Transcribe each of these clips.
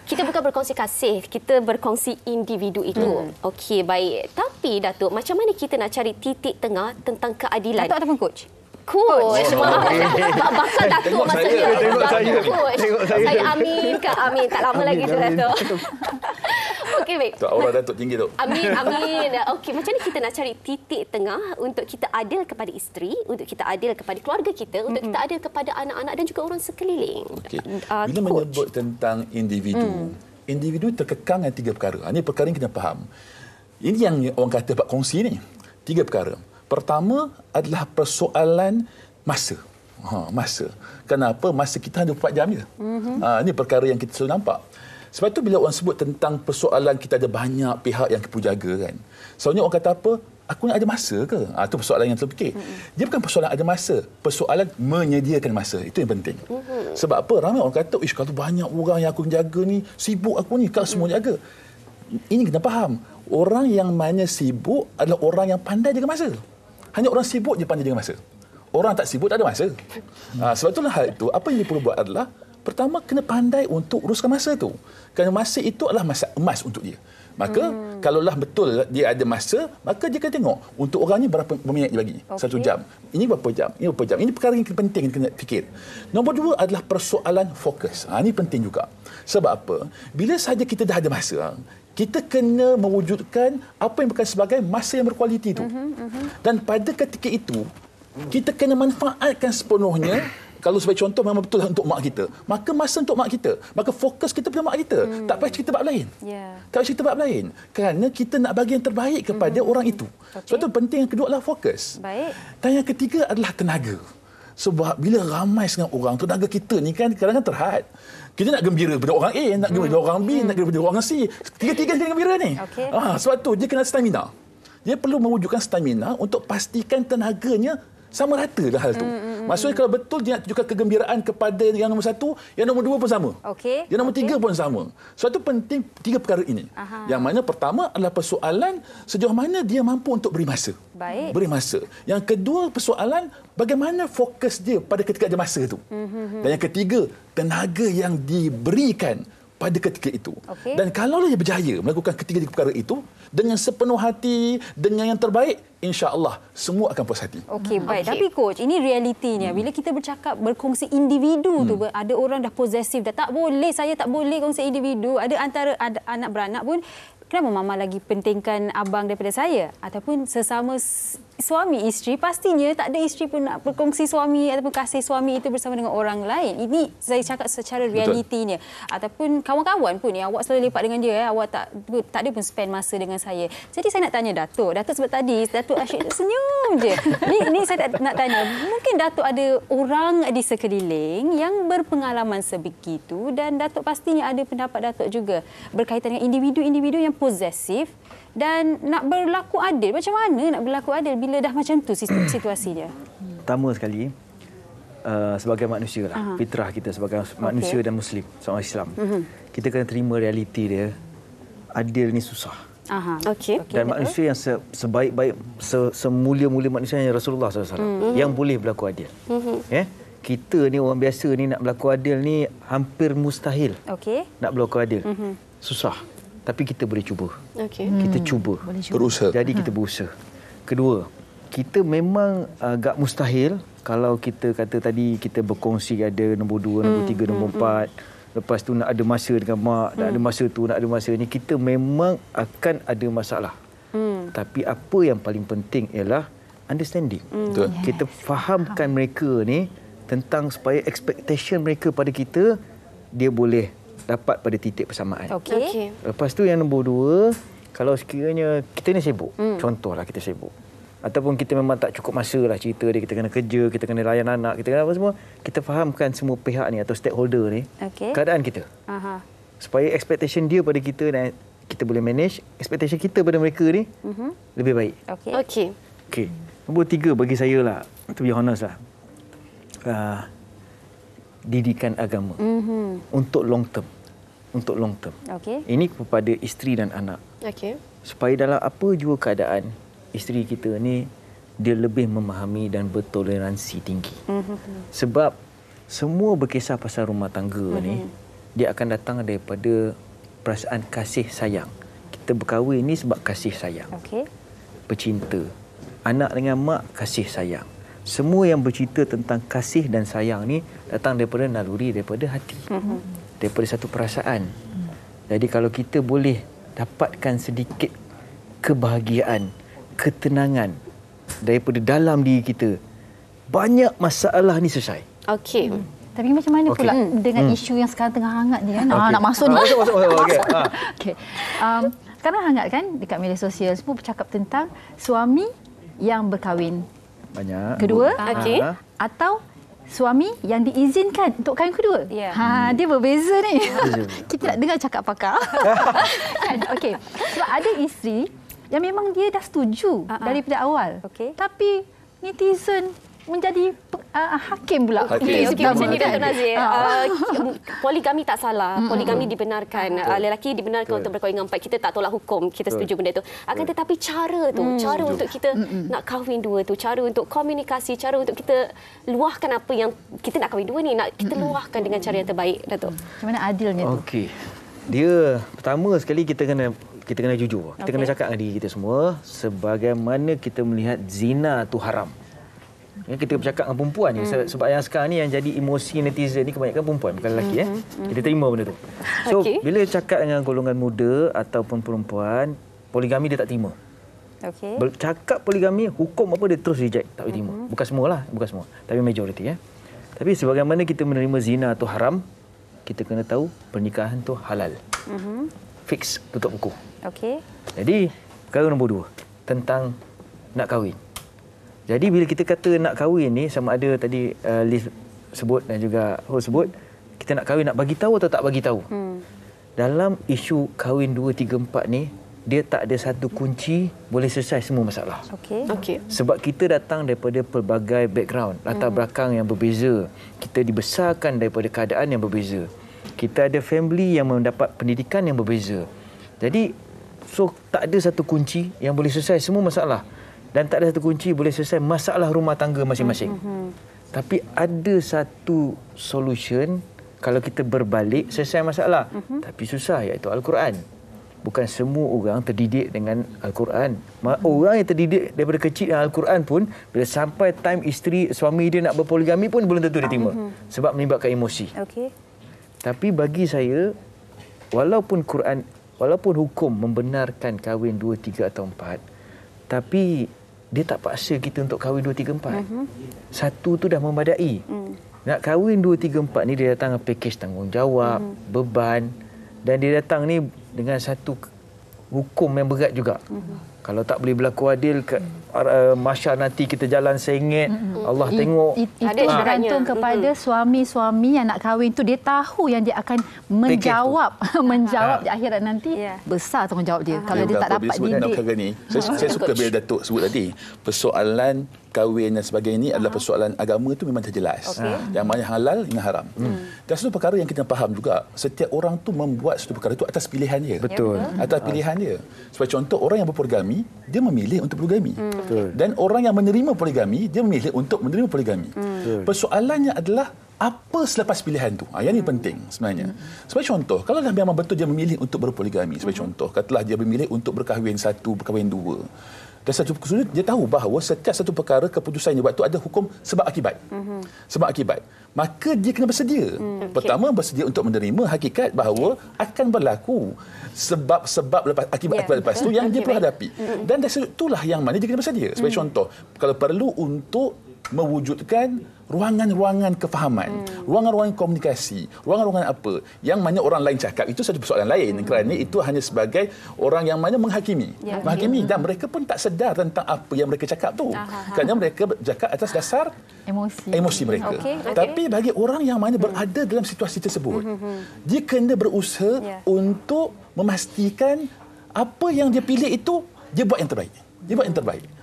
kita bukan berkongsi kasih, kita berkongsi individu itu. Okey, baik. Tapi Datuk, macam mana kita nak cari titik tengah tentang keadilan? Datuk ataupun coach? Coach. Bakal Datuk maksudnya. Tengok saya. Coach. Tengok saya. Saya Amin Kak Amin. Tak lama lagi tu Datuk. Okey, baik. Tu aura Datuk tinggi tu. Amin, amin. Okey, macam mana kita nak cari titik tengah untuk kita adil kepada isteri, untuk kita adil kepada keluarga kita, untuk kita adil kepada anak-anak dan juga orang sekeliling. Okey. Bila menyebut tentang individu, individu terkekang dengan 3 perkara. Ini perkara yang kena faham. Ini yang orang kata bab kongsi ni. 3 perkara. Pertama adalah persoalan masa. Masa. Kenapa? Masa kita hanya 24 jam je. Ini perkara yang kita selalu nampak. Sebab tu bila orang sebut tentang persoalan kita ada banyak pihak yang perlu jaga kan. Selalunya orang kata apa? Aku ni ada masa ke? Itu persoalan yang terfikir. Dia bukan persoalan ada masa. Persoalan menyediakan masa. Itu yang penting. Sebab apa? Ramai orang kata, kalau banyak orang yang aku jaga ni, sibuk aku ni, kalau semua jaga. Ini kena faham. Orang yang mana sibuk adalah orang yang pandai jaga masa. Hanya orang sibuk je pandai jaga masa. Orang tak sibuk tak ada masa. Sebab itulah hal itu, apa yang dia perlu buat adalah pertama, kena pandai untuk uruskan masa tu. Kerana masa itu adalah masa emas untuk dia. Maka, kalaulah betul dia ada masa, maka dia kena tengok untuk orang ni berapa minit dia bagi. 1 jam. Ini berapa jam? Ini berapa jam? Ini perkara yang penting yang kena fikir. Nombor 2 adalah persoalan fokus. Ini penting juga. Sebab apa? Bila saja kita dah ada masa, kita kena mewujudkan apa yang bukan sebagai masa yang berkualiti itu. Dan pada ketika itu, kita kena manfaatkan sepenuhnya. Kalau sebagai contoh memang betul untuk mak kita. Maka masa untuk mak kita. Maka fokus kita pada mak kita. Tak payah cerita bab lain. Tak payah cerita bab lain. Kerana kita nak bagi yang terbaik kepada orang itu. Sebab itu penting yang kedua adalah fokus. Baik. Dan yang ketiga adalah tenaga. Sebab bila ramai sangat orang, tenaga kita ni kan kadang-kadang terhad. Kita nak gembira pada orang A, nak gembira pada orang B, nak gembira pada orang C. Tiga-tiga kena gembira ni. Sebab tu dia kena stamina. Dia perlu mewujudkan stamina untuk pastikan tenaganya sama rata dah hal tu. Maksudnya kalau betul dia nak tunjukkan kegembiraan kepada yang nombor 1, yang nombor 2 pun sama. Yang nombor 3 pun sama. Sebab itu penting 3 perkara ini. Yang mana pertama adalah persoalan sejauh mana dia mampu untuk beri masa. Beri masa. Yang kedua persoalan bagaimana fokus dia pada ketika ada masa itu. Dan yang ketiga, tenaga yang diberikan pada ketika itu. Dan kalau dia berjaya melakukan ketiga-tiga perkara itu dengan sepenuh hati, dengan yang terbaik, insya-Allah semua akan puas hati. Baik. Tapi coach, ini realitinya. Bila kita bercakap berkongsi individu tu, ada orang dah posesif, dah tak boleh, saya tak boleh kongsi individu. Ada antara anak beranak pun, kenapa mama lagi pentingkan abang daripada saya? Ataupun sesama suami isteri, pastinya tak ada isteri pun nak berkongsi suami ataupun kasih suami itu bersama dengan orang lain. Ini saya cakap secara realitinya. Ataupun kawan-kawan pun, awak selalu lepak dengan dia, awak tak ada pun spend masa dengan saya. Jadi saya nak tanya Datuk sebab tadi Datuk asyik senyum je. Ni saya nak tanya, mungkin Datuk ada orang di sekeliling yang berpengalaman sebegitu dan Datuk pastinya ada pendapat Datuk juga berkaitan dengan individu-individu yang posesif dan nak berlaku adil. Macam mana nak berlaku adil bila dah macam tu situasinya? Pertama sekali, sebagai manusia lah, fitrah kita sebagai manusia dan Muslim, seorang Islam, kita kena terima realiti dia, adil ni susah. Dan manusia yang sebaik-baik, semulia-mulia manusia yang Rasulullah SAW, yang boleh berlaku adil. Kita ni orang biasa ni nak berlaku adil ni hampir mustahil. Nak berlaku adil. Susah. Tapi kita boleh cuba. Kita cuba. Berusaha. Jadi kita berusaha. Kedua, kita memang agak mustahil kalau kita kata tadi kita berkongsi ada nombor 2, nombor 3, nombor 4. Lepas tu nak ada masa dengan mak, nak ada masa tu, nak ada masa ni. Kita memang akan ada masalah. Tapi apa yang paling penting ialah understanding. Kita fahamkan mereka ni tentang supaya expectation mereka pada kita, dia boleh dapat pada titik persamaan. Lepas tu yang nombor 2, kalau sekiranya kita ni sibuk, contohlah kita sibuk, ataupun kita memang tak cukup masa lah cerita dia, kita kena kerja, kita kena layan anak, kita kena apa semua, kita fahamkan semua pihak ni atau stakeholder ni keadaan kita. Supaya expectation dia pada kita dan kita boleh manage, expectation kita pada mereka ni lebih baik. Nombor 3 bagi saya lah, to be honest lah, didikan agama untuk long term. Ini kepada isteri dan anak. Supaya dalam apa jua keadaan, isteri kita ni dia lebih memahami dan bertoleransi tinggi. Sebab semua berkisah pasal rumah tangga ni, dia akan datang daripada perasaan kasih sayang. Kita berkahwin ni sebab kasih sayang. Okey. Bercinta. Anak dengan mak, kasih sayang. Semua yang bercerita tentang kasih dan sayang ni datang daripada naluri, daripada hati. Daripada satu perasaan. Jadi kalau kita boleh dapatkan sedikit kebahagiaan, ketenangan daripada dalam diri kita, banyak masalah ni selesai. Okey. Tapi macam mana pula dengan isu yang sekarang tengah hangat ni kan? Nak masuk ni. Masuk. Okey. Okey. Sekarang hangat kan dekat media sosial semua bercakap tentang suami yang berkahwin Banyak. kedua Okey. atau suami yang diizinkan untuk kahwin kedua. Ya. Dia berbeza ni. Kita nak dengar cakap pakar. Kan? Okey. Sebab ada isteri yang memang dia dah setuju daripada awal. Okey. Tapi netizen menjadi hakim pula. Hakim. Okey, macam ni Dr. Nazir. Poligami tak salah. Poligami dibenarkan. Lelaki dibenarkan untuk berkahwin dengan empat. Kita tak tolak hukum. Kita setuju benda itu. Akan tetapi cara tu, cara untuk kita nak kahwin dua tu, cara untuk komunikasi, cara untuk kita luahkan apa yang kita nak kahwin dua ni, nak kita luahkan dengan cara yang terbaik, Datuk. Macam mana adilnya tu? Okey. Dia pertama sekali kita kena jujur. Kita kena cakap dengan diri kita semua sebagaimana kita melihat zina tu haram. Kita bercakap dengan perempuan ni sebab yang sekarang ni yang jadi emosi netizen ni kebanyakan perempuan bukan lelaki Kita terima benda tu. So bila cakap dengan golongan muda ataupun perempuan, poligami dia tak terima. Okey. Bercakap poligami, hukum apa dia terus reject, tak boleh terima. Bukan semualah, bukan semua, tapi majoriti Tapi sebagaimana kita menerima zina tu haram, kita kena tahu pernikahan tu halal. Fix, tutup buku. Okey. Jadi, perkara nombor 2 tentang nak kahwin. Jadi bila kita kata nak kahwin ni, sama ada tadi Liz sebut dan juga host sebut, kita nak kahwin, nak bagi tahu atau tak bagi tahu. Dalam isu kahwin 2, 3, 4 ni, dia tak ada satu kunci boleh selesai semua masalah. Okey. Sebab kita datang daripada pelbagai background, latar belakang yang berbeza. Kita dibesarkan daripada keadaan yang berbeza. Kita ada family yang mendapat pendidikan yang berbeza. Jadi, so tak ada satu kunci yang boleh selesai semua masalah. Dan tak ada satu kunci boleh selesai masalah rumah tangga masing-masing. Tapi ada satu solution kalau kita berbalik selesai masalah. Tapi susah, iaitu Al-Quran. Bukan semua orang terdidik dengan Al-Quran. Orang yang terdidik daripada kecil dengan Al-Quran pun, bila sampai time isteri, suami dia nak berpoligami pun belum tentu dia terima. Sebab melibatkan emosi. Okey. Tapi bagi saya, walaupun hukum membenarkan kahwin 2, 3 atau 4, tapi dia tak paksa kita untuk kahwin 2, 3, 4. Satu tu dah memadai. Nak kahwin 2, 3, 4 ni dia datang dengan pakej tanggungjawab, beban, dan dia datang ni dengan satu hukum yang berat juga. Kalau tak boleh berlaku adil, masyar nanti kita jalan sengit, Allah tengok. Itu bergantung kepada suami-suami yang nak kahwin tu, dia tahu yang dia akan menjawab di akhirat nanti. Besar tanggungjawab dia kalau dia tak dapat didik. Saya suka bila Datuk sebut tadi, persoalan kahwin dan sebagainya ini adalah persoalan agama itu memang terjelas. Yang mana halal, yang haram. Dan satu perkara yang kita faham juga, setiap orang tu membuat satu perkara itu atas pilihan dia. Betul. Atas pilihan dia. Sebagai contoh, orang yang berpoligami, dia memilih untuk poligami. Dan orang yang menerima poligami, dia memilih untuk menerima poligami. Persoalannya adalah apa selepas pilihan tu? Yang ini penting sebenarnya. Sebagai contoh, kalau memang betul dia memilih untuk berpoligami, sebagai contoh, katalah dia memilih untuk berkahwin 1, berkahwin 2. Dan satu kesulitan, dia tahu bahawa setiap satu perkara keputusan yang dia buat itu ada hukum sebab akibat. Sebab akibat. Maka dia kena bersedia. Pertama, bersedia untuk menerima hakikat bahawa akan berlaku sebab lepas akibat lepas itu yang dia perlu hadapi. Dan dari itulah yang mana dia kena bersedia. Sebagai contoh, kalau perlu untuk mewujudkan ruangan-ruangan kefahaman, ruangan-ruangan komunikasi, ruangan-ruangan apa yang mana orang lain cakap itu satu persoalan lain, kerana itu hanya sebagai orang yang mana menghakimi. Dan mereka pun tak sedar tentang apa yang mereka cakap tu. Kerana mereka cakap atas dasar emosi mereka. Tapi bagi orang yang mana berada dalam situasi tersebut, dia kena berusaha untuk memastikan apa yang dia pilih itu dia buat yang terbaik.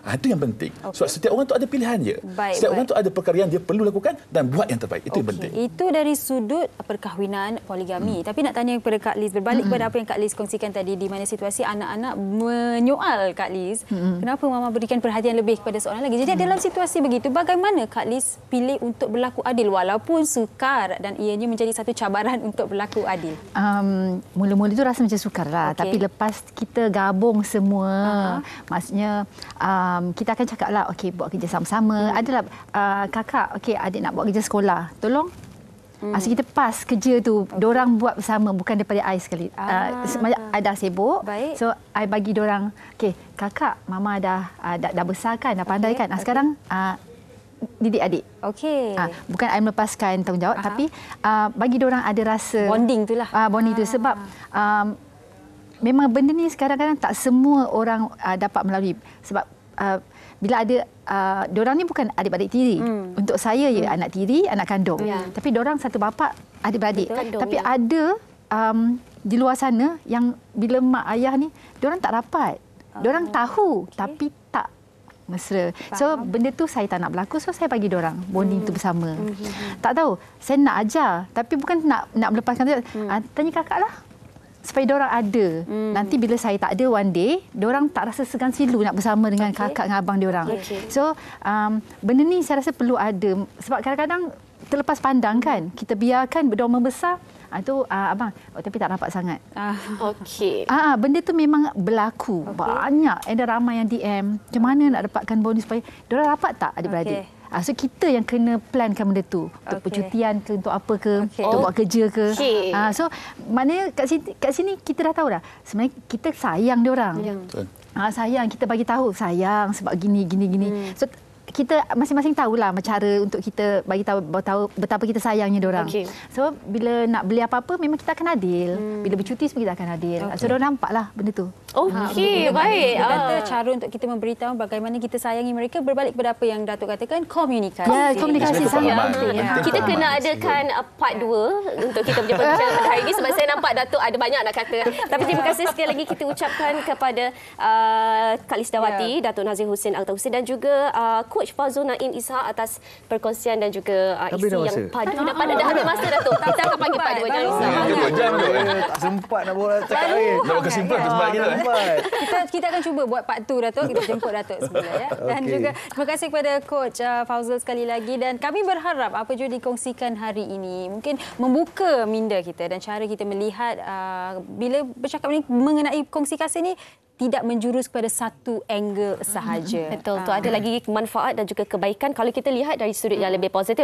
Itu yang penting. Sebab setiap orang tu ada pilihan dia. Setiap orang tu ada perkara yang dia perlu lakukan dan buat yang terbaik. Itu yang penting. Itu dari sudut perkahwinan poligami. Tapi nak tanya kepada Kak Liz, berbalik kepada apa yang Kak Liz kongsikan tadi, di mana situasi anak-anak menyoal Kak Liz, kenapa Mama berikan perhatian lebih kepada seorang lagi. Jadi dalam situasi begitu, bagaimana Kak Liz pilih untuk berlaku adil walaupun sukar dan ianya menjadi satu cabaran untuk berlaku adil? Mula-mula itu rasa macam sukar lah. Tapi lepas kita gabung semua, maksudnya kita akan cakap lah, okey, buat kerja sama-sama. Adalah kakak, okey, adik nak buat kerja sekolah, tolong. So kita pas kerja tu, diorang buat bersama, bukan daripada I sekali. I dah sibuk. So I bagi diorang, okey, kakak, Mama dah besar kan, dah pandai kan. Sekarang didik adik. Okey. Bukan I melepaskan tanggungjawab, tapi bagi diorang ada rasa bonding tu lah. Bonding tu sebab memang benda ni kadang-kadang tak semua orang dapat melalui. Sebab bila ada diorang ni bukan adik-beradik tiri. Untuk saya anak tiri, anak kandung. Tapi diorang satu bapa, adik-beradik. Tapi ada di luar sana yang bila mak ayah ni, diorang tak rapat. Diorang tahu tapi tak mesra. So benda tu saya tak nak berlaku, so saya bagi diorang bonding tu bersama. Tak tahu, saya nak ajar tapi bukan nak melepaskan tu. Tanya kakak lah, supaya diorang ada. Nanti bila saya tak ada one day, diorang tak rasa segan silu nak bersama dengan kakak dengan abang diorang. So benda ni saya rasa perlu ada, sebab kadang-kadang terlepas pandang kan, kita biarkan diorang membesar. Itu abang, tapi tak rapat sangat. Okey. Benda tu memang berlaku. Banyak. Ada ramai yang DM. Macam mana nak dapatkan bonding supaya diorang rapat tak adik-beradik? So kita yang kena plankan benda tu. Untuk percutian ke, untuk apa ke, untuk buat kerja ke. So maknanya kat sini kita dah tahu dah. Sebenarnya kita sayang diorang. Sayang, kita bagi tahu sayang sebab gini. So kita masing-masing tahulah cara untuk kita bagi tahu betapa kita sayangnya diorang. So bila nak beli apa-apa memang kita akan adil. Bila bercuti semua kita akan adil. So diorang nampaklah benda tu. Okey, baik. Kata cara untuk kita memberitahu bagaimana kita sayangi mereka berbalik kepada apa yang Datuk katakan, komunikasi. Ya, komunikasi sangat penting. Kita kena adakan part 2 untuk kita punya perbincangan pada hari ini sebab saya nampak Datuk ada banyak nak kata. Tapi terima kasih sekali lagi kita ucapkan kepada Kak Liz Dawati, Datuk Nazir Hussein Al-Tausi dan juga Coach Fazul Naim Ishak atas perkongsian dan juga isi yang padu. Dah habis masa Datuk. Kita akan panggil part 2. Jangan risau. Tak sempat nak bola cakap lagi. Nak buat kesimpulan tu sebab kita akan cuba buat part 2 Datuk. Kita jemput Datuk semula ya. Dan juga terima kasih kepada Coach Fazul sekali lagi, dan kami berharap apa juga dikongsikan hari ini mungkin membuka minda kita dan cara kita melihat bila bercakap mengenai kongsi kasih ni tidak menjurus kepada satu angle sahaja. Betul. Ada lagi manfaat dan juga kebaikan kalau kita lihat dari sudut yang lebih positif.